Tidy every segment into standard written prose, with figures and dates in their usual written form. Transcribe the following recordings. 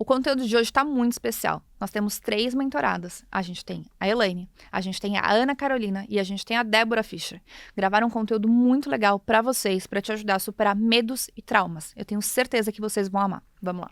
O conteúdo de hoje está muito especial. Nós temos 3 mentoradas. A gente tem a Elaine, a gente tem a Ana Carolina e a gente tem a Débora Fischer. Gravaram um conteúdo muito legal para vocês, para te ajudar a superar medos e traumas. Eu tenho certeza que vocês vão amar. Vamos lá.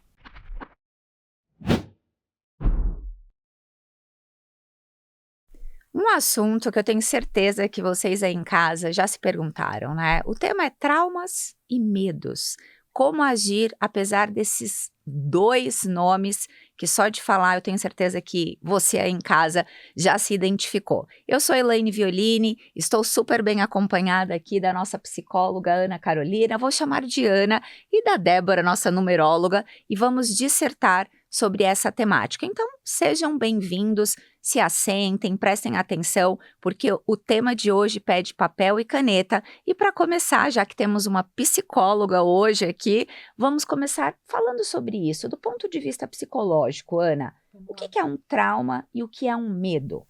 Um assunto que eu tenho certeza que vocês aí em casa já se perguntaram, né? O tema é traumas e medos. Como agir apesar desses 2 nomes que só de falar eu tenho certeza que você aí em casa já se identificou. Eu sou Elaine Violini, estou super bem acompanhada aqui da nossa psicóloga Ana Carolina, vou chamar de Ana, e da Débora, nossa numeróloga, e vamos dissertar sobre essa temática. Então, sejam bem-vindos, se assentem, prestem atenção, porque o tema de hoje pede papel e caneta. E para começar, já que temos uma psicóloga hoje aqui, vamos começar falando sobre isso, do ponto de vista psicológico. Ana, o que é um trauma e o que é um medo?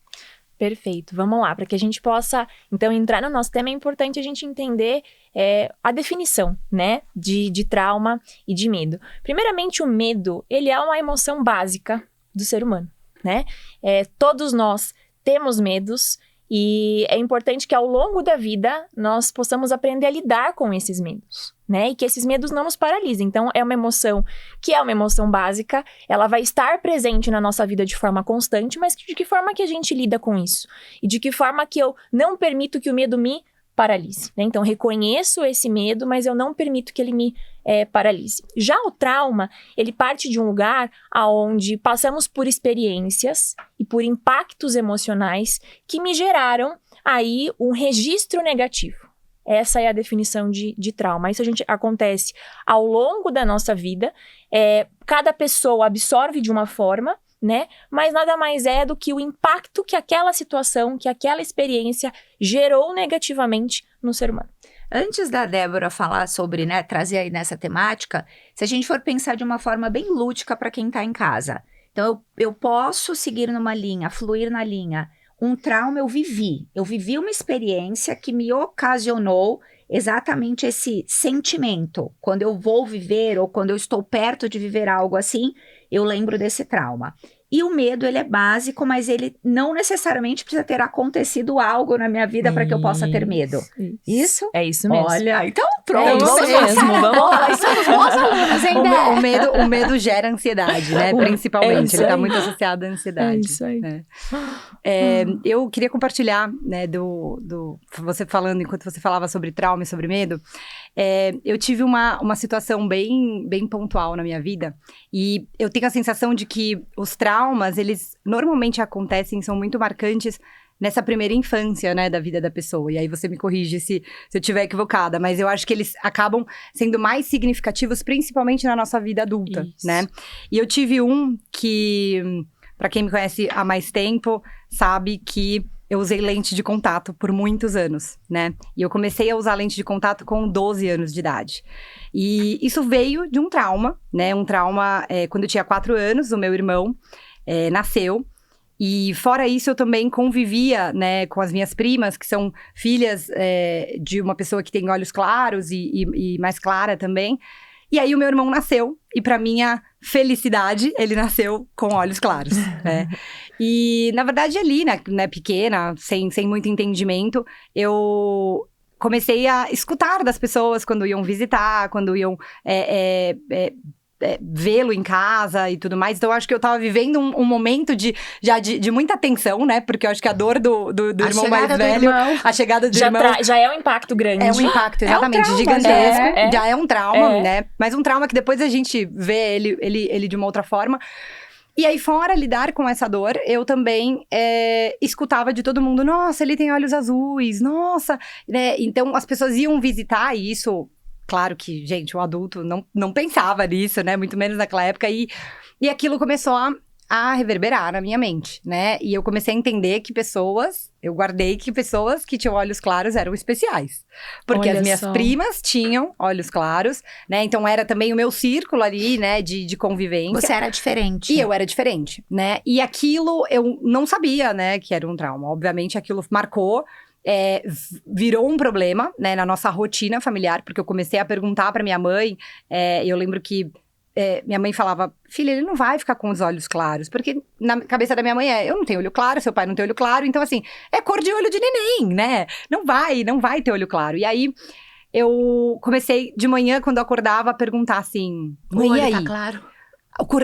Perfeito, vamos lá, para que a gente possa, então, entrar no nosso tema, é importante a gente entender a definição, né, de trauma e de medo. Primeiramente, o medo, ele é uma emoção básica do ser humano, né? Todos nós temos medos e é importante que ao longo da vida nós possamos aprender a lidar com esses medos, né? E que esses medos não nos paralisem. Então, é uma emoção que é uma emoção básica, ela vai estar presente na nossa vida de forma constante, mas de que forma que a gente lida com isso? E de que forma que eu não permito que o medo me paralise, né? Então, reconheço esse medo, mas eu não permito que ele me paralise. Já o trauma, ele parte de um lugar onde passamos por experiências e por impactos emocionais que me geraram aí um registro negativo. Essa é a definição de trauma. Isso acontece ao longo da nossa vida. Cada pessoa absorve de uma forma, né? Mas nada mais é do que o impacto que aquela situação, que aquela experiência gerou negativamente no ser humano. Antes da Débora falar sobre, né, trazer aí nessa temática, se a gente for pensar de uma forma bem lúdica para quem está em casa. Então, eu posso seguir numa linha, fluir na linha. Um trauma eu vivi uma experiência que me ocasionou exatamente esse sentimento. Quando eu vou viver ou quando eu estou perto de viver algo assim, eu lembro desse trauma. E o medo, ele é básico, mas ele não necessariamente precisa ter acontecido algo na minha vida para que eu possa ter medo. Isso? É isso mesmo. Olha, então pronto. Vamos lá. Somos bons alunos, hein, Dé? O medo gera ansiedade, né? Principalmente, ele está muito associado à ansiedade. É isso aí. Né? Eu queria compartilhar, né, você falando, enquanto você falava sobre trauma e sobre medo, eu tive uma situação bem pontual na minha vida, e eu tenho a sensação de que os traumas, eles normalmente acontecem, são muito marcantes nessa primeira infância, né, da vida da pessoa. E aí você me corrige se eu estiver equivocada, mas eu acho que eles acabam sendo mais significativos, principalmente na nossa vida adulta, Isso. né? E eu tive um que, para quem me conhece há mais tempo, sabe que eu usei lente de contato por muitos anos, né? E eu comecei a usar lente de contato com 12 anos de idade. E isso veio de um trauma, né? Um trauma, quando eu tinha 4 anos, o meu irmão nasceu. E fora isso, eu também convivia, né, com as minhas primas, que são filhas de uma pessoa que tem olhos claros e mais clara também. E aí o meu irmão nasceu, e para minha felicidade, ele nasceu com olhos claros, né? E na verdade ali, né, pequena, sem muito entendimento, eu comecei a escutar das pessoas quando iam visitar, quando iam vê-lo em casa e tudo mais. Então, eu acho que eu tava vivendo um momento de muita tensão, né? Porque eu acho que a dor do irmão mais velho, a chegada do irmão... Já é um impacto grande. É um impacto, exatamente, trauma, gigantesco. Já é um trauma, né? Mas um trauma que depois a gente vê ele de uma outra forma. E aí, fora lidar com essa dor, eu também escutava de todo mundo, nossa, ele tem olhos azuis, nossa, né? Então, as pessoas iam visitar, e isso, claro que, gente, o adulto não pensava nisso, né? Muito menos naquela época, e aquilo começou a reverberar na minha mente, né? E eu comecei a entender que eu guardei que pessoas que tinham olhos claros eram especiais. Porque Olha as minhas só. primas tinham olhos claros, né? Então era também o meu círculo ali, né, de convivência. Você era diferente. E eu era diferente, né? E aquilo eu não sabia, né, que era um trauma. Obviamente aquilo marcou. Virou um problema, né, na nossa rotina familiar, porque eu comecei a perguntar pra minha mãe, eu lembro que minha mãe falava, filha, ele não vai ficar com os olhos claros. Porque na cabeça da minha mãe eu não tenho olho claro, seu pai não tem olho claro. Então, assim, é cor de olho de neném, né? Não vai ter olho claro. E aí, eu comecei de manhã, quando eu acordava, a perguntar assim, mãe, O olho e aí? tá claro?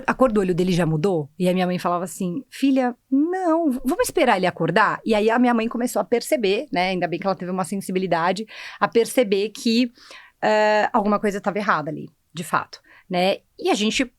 A cor do olho dele já mudou? E a minha mãe falava assim, filha, não, vamos esperar ele acordar? E aí a minha mãe começou a perceber, né, ainda bem que ela teve uma sensibilidade, a perceber que alguma coisa estava errada ali, de fato, né? E a gente,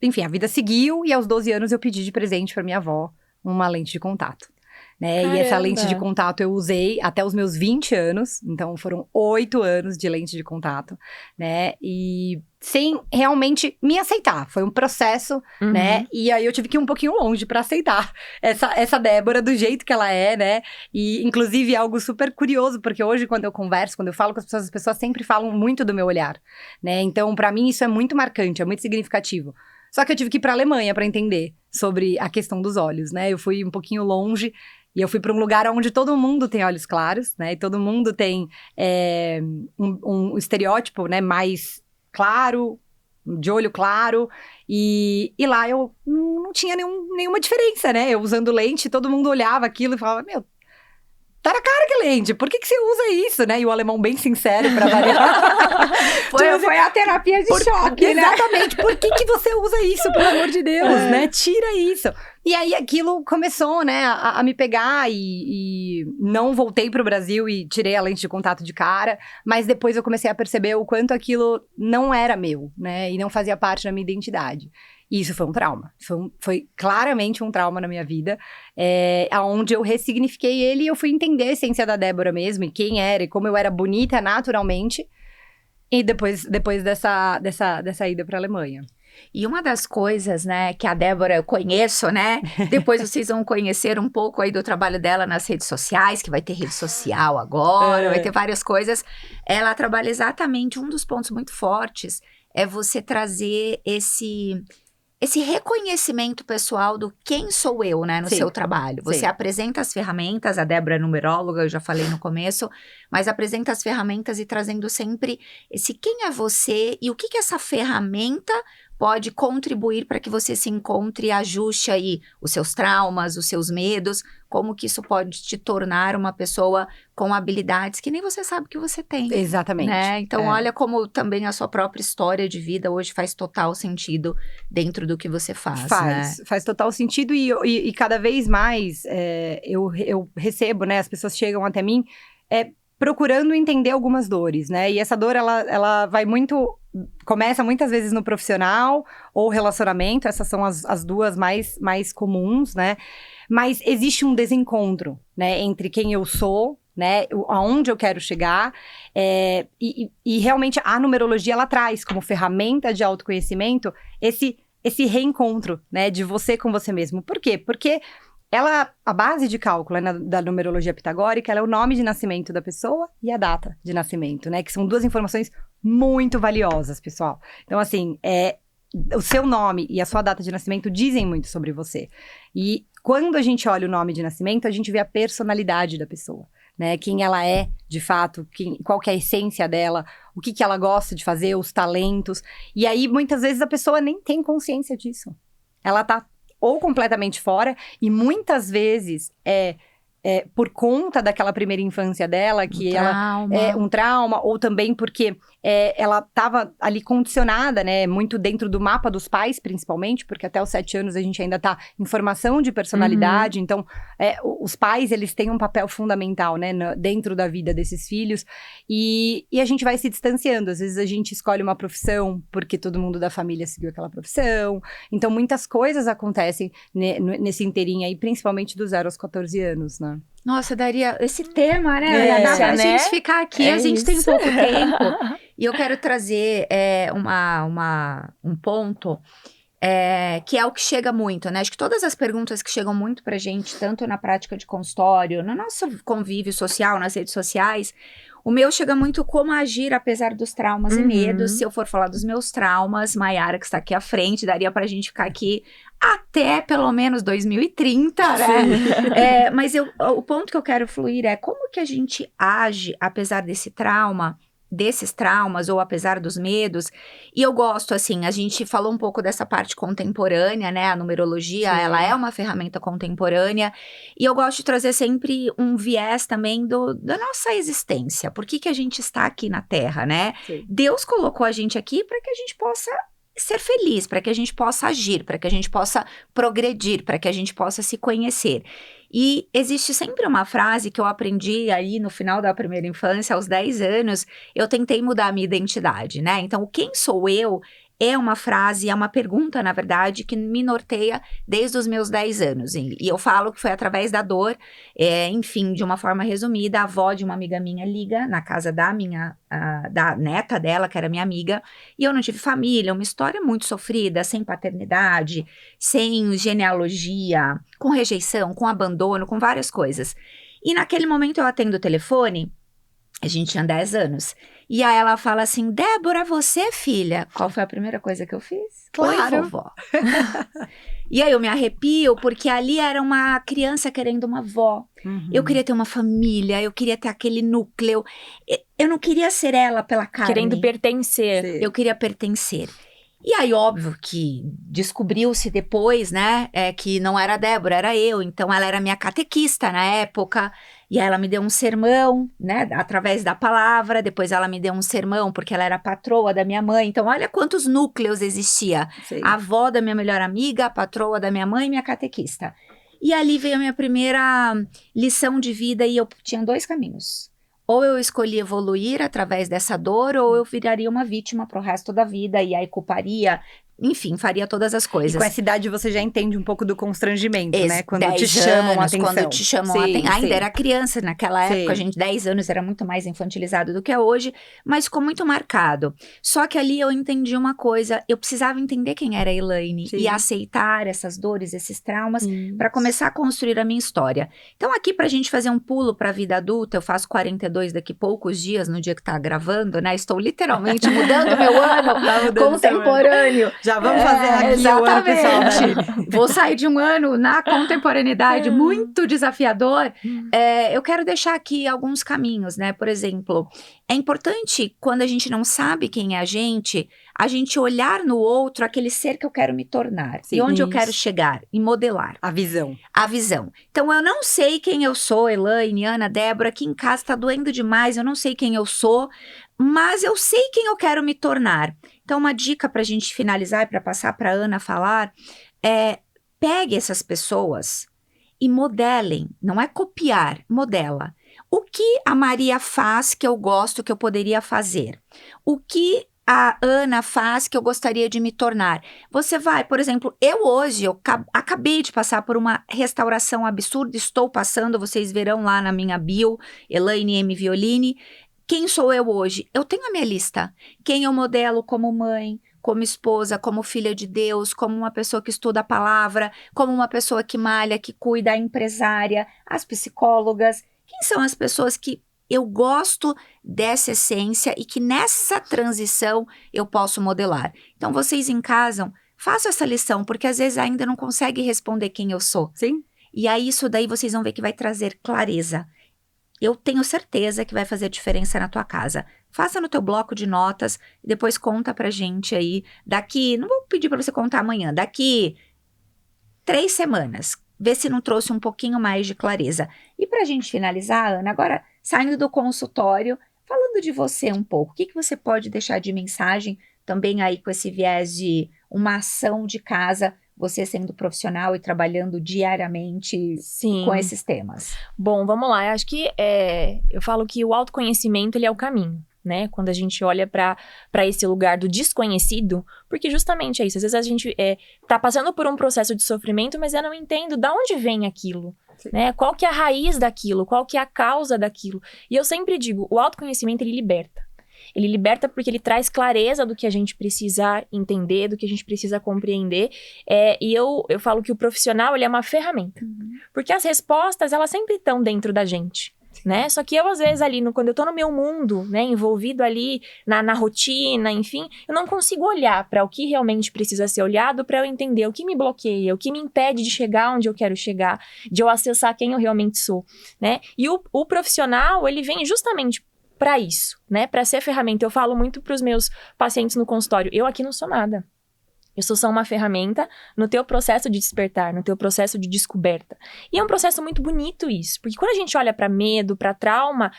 enfim, a vida seguiu e aos 12 anos eu pedi de presente para minha avó uma lente de contato. Né? E essa lente de contato eu usei até os meus 20 anos, então foram 8 anos de lente de contato, né? E sem realmente me aceitar, foi um processo, né? E aí eu tive que ir um pouquinho longe para aceitar essa Débora do jeito que ela é, né? E inclusive é algo super curioso, porque hoje quando eu converso, quando eu falo com as pessoas sempre falam muito do meu olhar, né? Então para mim isso é muito marcante, é muito significativo. Só que eu tive que ir para a Alemanha para entender sobre a questão dos olhos, né? Eu fui um pouquinho longe. E eu fui para um lugar onde todo mundo tem olhos claros, né? E todo mundo tem um estereótipo, né? Mais claro, de olho claro. E lá eu não tinha nenhuma diferença, né? Eu usando lente, todo mundo olhava aquilo e falava, meu, tá na cara que é lente, por que você usa isso, né? E o alemão bem sincero pra variar. Foi a terapia de choque, né? Exatamente, por que você usa isso, pelo amor de Deus, né? Tira isso. E aí aquilo começou, né, a me pegar e não voltei pro Brasil e tirei a lente de contato de cara, mas depois eu comecei a perceber o quanto aquilo não era meu, né, e não fazia parte da minha identidade. E isso foi um trauma, foi claramente um trauma na minha vida, onde eu ressignifiquei ele e eu fui entender a essência da Débora mesmo, e quem era, e como eu era bonita naturalmente, e depois dessa ida pra Alemanha. E uma das coisas, né, que a Débora eu conheço, né, depois vocês vão conhecer um pouco aí do trabalho dela nas redes sociais, que vai ter rede social agora, vai ter várias coisas. Ela trabalha exatamente, um dos pontos muito fortes é você trazer esse reconhecimento pessoal do quem sou eu, né, no seu trabalho. Você apresenta as ferramentas, a Débora é numeróloga, eu já falei no começo, mas apresenta as ferramentas e trazendo sempre esse quem é você e o que essa ferramenta pode contribuir para que você se encontre e ajuste aí os seus traumas, os seus medos, como que isso pode te tornar uma pessoa com habilidades que nem você sabe que você tem. Exatamente. Né? Então, olha como também a sua própria história de vida hoje faz total sentido dentro do que você faz. Faz total sentido e cada vez mais eu recebo, né, as pessoas chegam até mim procurando entender algumas dores, né, e essa dor, ela vai muito... Começa muitas vezes no profissional ou relacionamento, essas são as duas mais comuns, né? Mas existe um desencontro, né, entre quem eu sou, né, aonde eu quero chegar, e realmente a numerologia, ela traz como ferramenta de autoconhecimento esse reencontro, né, de você com você mesmo. Por quê? Porque a base de cálculo da numerologia pitagórica, ela é o nome de nascimento da pessoa e a data de nascimento, né? Que são duas informações muito valiosas, pessoal. Então, assim, o seu nome e a sua data de nascimento dizem muito sobre você. E quando a gente olha o nome de nascimento, a gente vê a personalidade da pessoa, né? Quem ela é, de fato, qual que é a essência dela, o que ela gosta de fazer, os talentos. E aí, muitas vezes, a pessoa nem tem consciência disso. Ela tá ou completamente fora, e muitas vezes por conta daquela primeira infância dela, que um trauma, ou também porque ela estava ali condicionada, né, muito dentro do mapa dos pais, principalmente, porque até os 7 anos a gente ainda tá em formação de personalidade, então os pais, eles têm um papel fundamental, né, dentro da vida desses filhos, e a gente vai se distanciando, às vezes a gente escolhe uma profissão porque todo mundo da família seguiu aquela profissão, então muitas coisas acontecem nesse inteirinho aí, principalmente do 0 aos 14 anos, né. Nossa, daria esse tema, né? Dá pra gente ficar aqui, a gente tem pouco tempo. E eu quero trazer um ponto que é o que chega muito, né? Acho que todas as perguntas que chegam muito pra gente, tanto na prática de consultório, no nosso convívio social, nas redes sociais, o meu chega muito como agir apesar dos traumas e medos. Se eu for falar dos meus traumas, Maiara, que está aqui à frente, daria pra gente ficar aqui até pelo menos 2030, né? Mas o ponto que eu quero fluir é como que a gente age apesar desse trauma desses traumas, ou apesar dos medos, e eu gosto, assim, a gente falou um pouco dessa parte contemporânea, né, a numerologia, Sim. ela é uma ferramenta contemporânea, e eu gosto de trazer sempre um viés também da nossa existência, por que a gente está aqui na Terra, né? Sim. Deus colocou a gente aqui para que a gente possa ser feliz, para que a gente possa agir, para que a gente possa progredir, para que a gente possa se conhecer. E existe sempre uma frase que eu aprendi aí no final da primeira infância, aos 10 anos, eu tentei mudar a minha identidade, né? Então, o quem sou eu é uma frase, é uma pergunta, na verdade, que me norteia desde os meus 10 anos. E eu falo que foi através da dor, enfim, de uma forma resumida, a avó de uma amiga minha liga na casa da neta dela, que era minha amiga, e eu não tive família, uma história muito sofrida, sem paternidade, sem genealogia, com rejeição, com abandono, com várias coisas. E naquele momento eu atendo o telefone, a gente tinha 10 anos, e aí ela fala assim, Débora, você, filha? Qual foi a primeira coisa que eu fiz? Claro. Oi, vovó. E aí eu me arrepio, porque ali era uma criança querendo uma avó. Uhum. Eu queria ter uma família, eu queria ter aquele núcleo. Eu não queria ser ela pela carne. Querendo pertencer. Sim. Eu queria pertencer. E aí, óbvio que descobriu-se depois, né, que não era a Débora, era eu. Então, ela era minha catequista na época. E aí ela me deu um sermão, né, através da palavra. Depois ela me deu um sermão, porque ela era patroa da minha mãe. Então, olha quantos núcleos existia. Sim. A avó da minha melhor amiga, a patroa da minha mãe e minha catequista. E ali veio a minha primeira lição de vida e eu tinha 2 caminhos. Ou eu escolhi evoluir através dessa dor, ou eu viraria uma vítima pro resto da vida e aí culparia, enfim, faria todas as E coisas. com essa idade você já entende um pouco do constrangimento, né? Quando 10 te chamam a anos, atenção. Quando te chamam a Sim, atenção. Ainda sim. era criança naquela época, a Sim. gente, 10 anos era muito mais infantilizado do que é hoje, mas ficou muito marcado. Só que ali eu entendi uma coisa, eu precisava entender quem era a Elaine Sim. e aceitar essas dores, esses traumas, Sim. para começar a construir a minha história. Então aqui pra gente fazer um pulo pra vida adulta, eu faço 42 daqui poucos dias, no dia que tá gravando, né? Estou literalmente mudando meu ano Tá mudando seu ano. contemporâneo. Já vamos fazer aqui o ano pessoal da Aline. Vou sair de um ano na contemporaneidade muito desafiador. Eu quero deixar aqui alguns caminhos, né? Por exemplo, é importante, quando a gente não sabe quem é a gente olhar no outro aquele ser que eu quero me tornar. Sim, e onde eu isso. quero chegar. E modelar A visão. a visão. Então, eu não sei quem eu sou, Elaine, Ana, Débora, aqui em casa tá doendo demais, eu não sei quem eu sou, mas eu sei quem eu quero me tornar. Então, uma dica pra gente finalizar e pra passar pra Ana falar é: pegue essas pessoas e modelem, não é copiar, modela. O que a Maria faz que eu gosto, que eu poderia fazer? O que a Ana faz que eu gostaria de me tornar? Você vai, por exemplo, eu acabei de passar por uma restauração absurda, estou passando, vocês verão lá na minha bio, Elaine M. Violini. Quem sou eu hoje? Eu tenho a minha lista. Quem eu modelo como mãe, como esposa, como filha de Deus, como uma pessoa que estuda a palavra, como uma pessoa que malha, que cuida, a empresária, as psicólogas. Quem são as pessoas que eu gosto dessa essência e que nessa transição eu posso modelar? Então, vocês em casa, façam essa lição, porque às vezes ainda não consegue responder quem eu sou. Sim. E aí isso daí vocês vão ver que vai trazer clareza. Eu tenho certeza que vai fazer diferença na tua casa. Faça no teu bloco de notas, e depois conta pra gente aí, daqui, não vou pedir pra você contar amanhã, daqui 3 semanas, vê se não trouxe um pouquinho mais de clareza. E pra gente finalizar, Ana, agora saindo do consultório, falando de você um pouco, o que você pode deixar de mensagem também aí com esse viés de uma ação de casa, você sendo profissional e trabalhando diariamente Sim. com esses temas? Bom, vamos lá. Eu acho que eu falo que o autoconhecimento ele é o caminho, né? Quando a gente olha para esse lugar do desconhecido, porque justamente é isso. Às vezes a gente tá passando por um processo de sofrimento, mas eu não entendo de onde vem aquilo, né? Qual que é a raiz daquilo? Qual que é a causa daquilo? E eu sempre digo, o autoconhecimento ele liberta. Ele liberta porque ele traz clareza do que a gente precisa entender, do que a gente precisa compreender. E eu falo que o profissional ele é uma ferramenta. Porque as respostas, elas sempre estão dentro da gente, né? Só que eu, às vezes, ali, quando eu tô no meu mundo, né, envolvido ali na rotina, enfim, eu não consigo olhar para o que realmente precisa ser olhado para eu entender o que me bloqueia, o que me impede de chegar onde eu quero chegar, de eu acessar quem eu realmente sou, né? E o profissional, ele vem justamente para isso, né? Para ser ferramenta. Eu falo muito para os meus pacientes no consultório, eu aqui não sou nada. Eu sou só uma ferramenta no teu processo de despertar, no teu processo de descoberta. E é um processo muito bonito isso, porque quando a gente olha para medo, para trauma,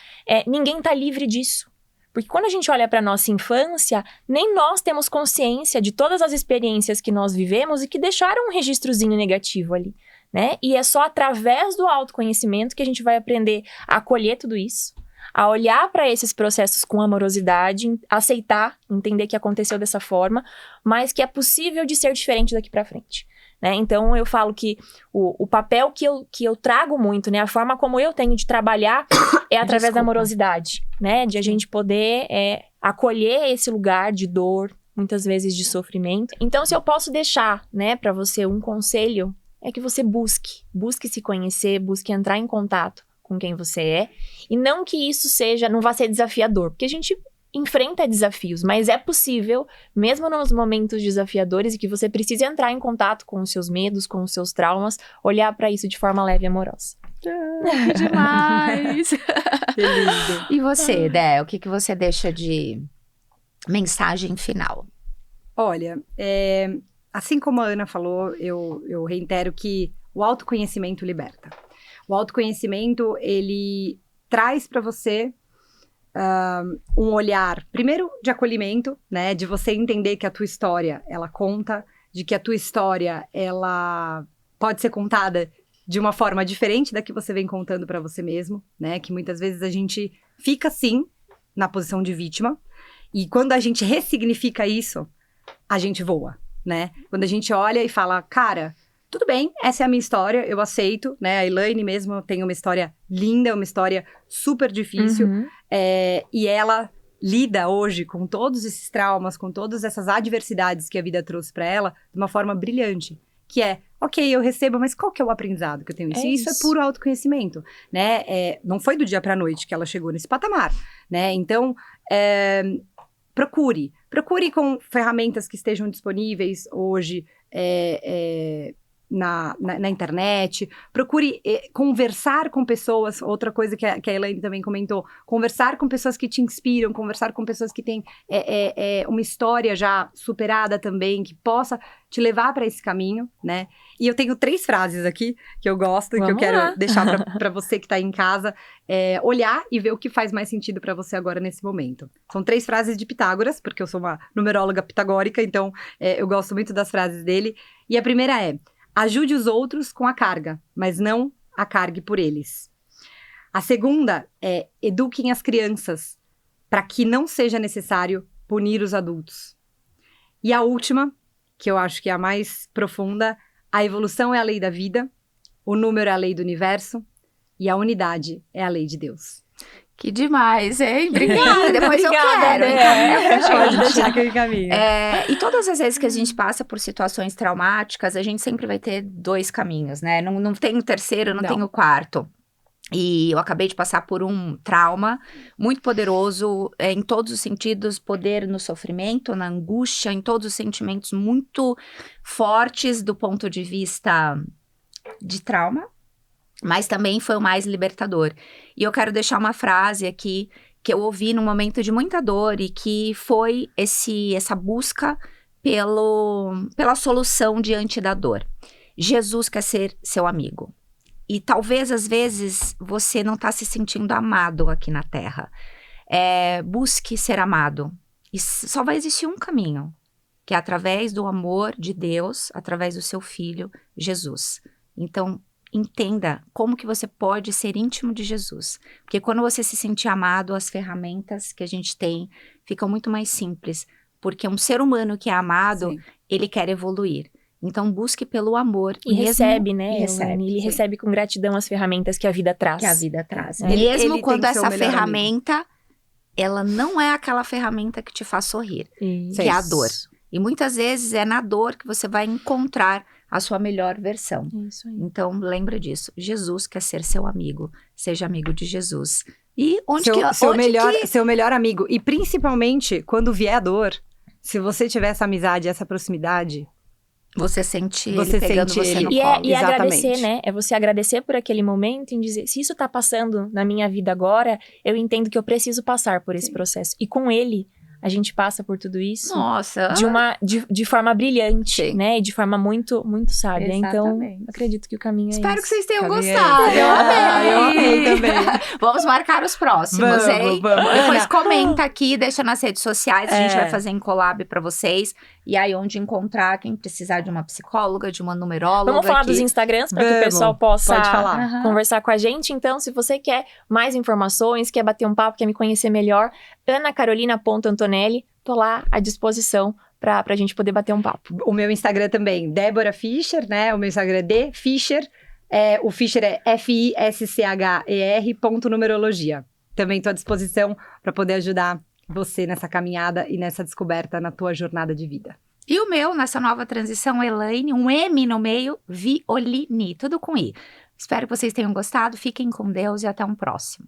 ninguém tá livre disso. Porque quando a gente olha para nossa infância, nem nós temos consciência de todas as experiências que nós vivemos e que deixaram um registrozinho negativo ali, né? E é só através do autoconhecimento que a gente vai aprender a acolher tudo isso, a olhar para esses processos com amorosidade, aceitar, entender que aconteceu dessa forma, mas que é possível de ser diferente daqui para frente. Né? Então, eu falo que o papel que eu trago muito, né? A forma como eu tenho de trabalhar é através da amorosidade, né? De a gente poder acolher esse lugar de dor, muitas vezes de sofrimento. Então, se eu posso deixar, né, para você um conselho, é que você busque se conhecer, busque entrar em contato com quem você é, e não que isso não vá ser desafiador, porque a gente enfrenta desafios, mas é possível, mesmo nos momentos desafiadores e que você precisa entrar em contato com os seus medos, com os seus traumas, olhar para isso de forma leve e amorosa. Que demais! Que lindo. E você, Dé, o que você deixa de mensagem final? Olha, assim como a Ana falou, eu reitero que o autoconhecimento liberta. O autoconhecimento, ele traz para você um olhar, primeiro, de acolhimento, né? De você entender que a tua história, ela conta, de que a tua história, ela pode ser contada de uma forma diferente da que você vem contando para você mesmo, né? Que muitas vezes a gente fica, sim, na posição de vítima. E quando a gente ressignifica isso, a gente voa, né? Quando a gente olha e fala, cara, tudo bem, essa é a minha história, eu aceito, né? A Elaine mesmo tem uma história linda, uma história super difícil. Uhum. E ela lida hoje com todos esses traumas, com todas essas adversidades que a vida trouxe para ela, de uma forma brilhante. Que é, ok, eu recebo, mas qual que é o aprendizado que eu tenho? Isso é puro autoconhecimento, né? Não foi do dia pra noite que ela chegou nesse patamar, né? Então, procure com ferramentas que estejam disponíveis hoje, na internet, procure conversar com pessoas, outra coisa que a Elaine também comentou, conversar com pessoas que te inspiram, conversar com pessoas que têm uma história já superada também, que possa te levar para esse caminho, né? E eu tenho 3 frases aqui que eu gosto e que eu quero deixar para você que tá aí em casa, olhar e ver o que faz mais sentido para você agora nesse momento. São 3 frases de Pitágoras, porque eu sou uma numeróloga pitagórica, então eu gosto muito das frases dele. E a primeira é: ajude os outros com a carga, mas não a cargue por eles. A segunda é: eduquem as crianças para que não seja necessário punir os adultos. E a última, que eu acho que é a mais profunda: a evolução é a lei da vida, o número é a lei do universo e a unidade é a lei de Deus. Que demais, hein? Obrigada, depois eu quero. Pode deixar que eu encaminho. E todas as vezes que a gente passa por situações traumáticas, a gente sempre vai ter 2 caminhos, né? Não tem o terceiro, não tem o quarto. E eu acabei de passar por um trauma muito poderoso, em todos os sentidos, poder no sofrimento, na angústia, em todos os sentimentos muito fortes do ponto de vista de trauma. Mas também foi o mais libertador. E eu quero deixar uma frase aqui que eu ouvi num momento de muita dor e que foi essa busca pela solução diante da dor. Jesus quer ser seu amigo. E talvez, às vezes, você não está se sentindo amado aqui na Terra. Busque ser amado. E só vai existir um caminho, que é através do amor de Deus, através do seu Filho, Jesus. Então, entenda como que você pode ser íntimo de Jesus. Porque quando você se sentir amado, as ferramentas que a gente tem ficam muito mais simples. Porque um ser humano que é amado, sim, ele quer evoluir. Então, busque pelo amor. E recebe, né? Ele recebe com gratidão as ferramentas que a vida traz. Mesmo quando essa ferramenta, ela não é aquela ferramenta que te faz sorrir. Isso. Que é a dor. E muitas vezes é na dor que você vai encontrar a sua melhor versão. Isso aí. Então, lembra disso. Jesus quer ser seu amigo. Seja amigo de Jesus. E seu melhor amigo. E principalmente, quando vier a dor, se você tiver essa amizade, essa proximidade, Você sente Você ele pegando sente você ele. no E colo. é agradecer, Exatamente. né? É você agradecer por aquele momento e dizer, se isso tá passando na minha vida agora, eu entendo que eu preciso passar por esse Sim. processo. E com ele, a gente passa por tudo isso Nossa. de forma brilhante, Sim. né? E de forma muito, muito sábia. Então, Exatamente. acredito que o caminho é Espero que esse. vocês tenham Caminho é gostado. esse. Eu amei. Eu amei também. Vamos marcar os próximos, hein? Vamos. Depois Ana, comenta aqui, deixa nas redes sociais. A gente É. vai fazer em collab pra vocês. E aí, onde encontrar quem precisar de uma psicóloga, de uma numeróloga. Vamos falar aqui. dos Instagrams para que o Vamos. pessoal possa Pode falar. Aham. conversar com a gente. Então, se você quer mais informações, quer bater um papo, quer me conhecer melhor, anacarolina.antonelli, tô lá à disposição pra gente poder bater um papo. O meu Instagram também, Débora Fischer, né? O meu Instagram é D Fischer. O Fischer é FISCHER.numerologia. Também estou à disposição para poder ajudar você nessa caminhada e nessa descoberta na tua jornada de vida. E o meu, nessa nova transição, Elaine, um M no meio, Violini, tudo com I. Espero que vocês tenham gostado, fiquem com Deus e até um próximo.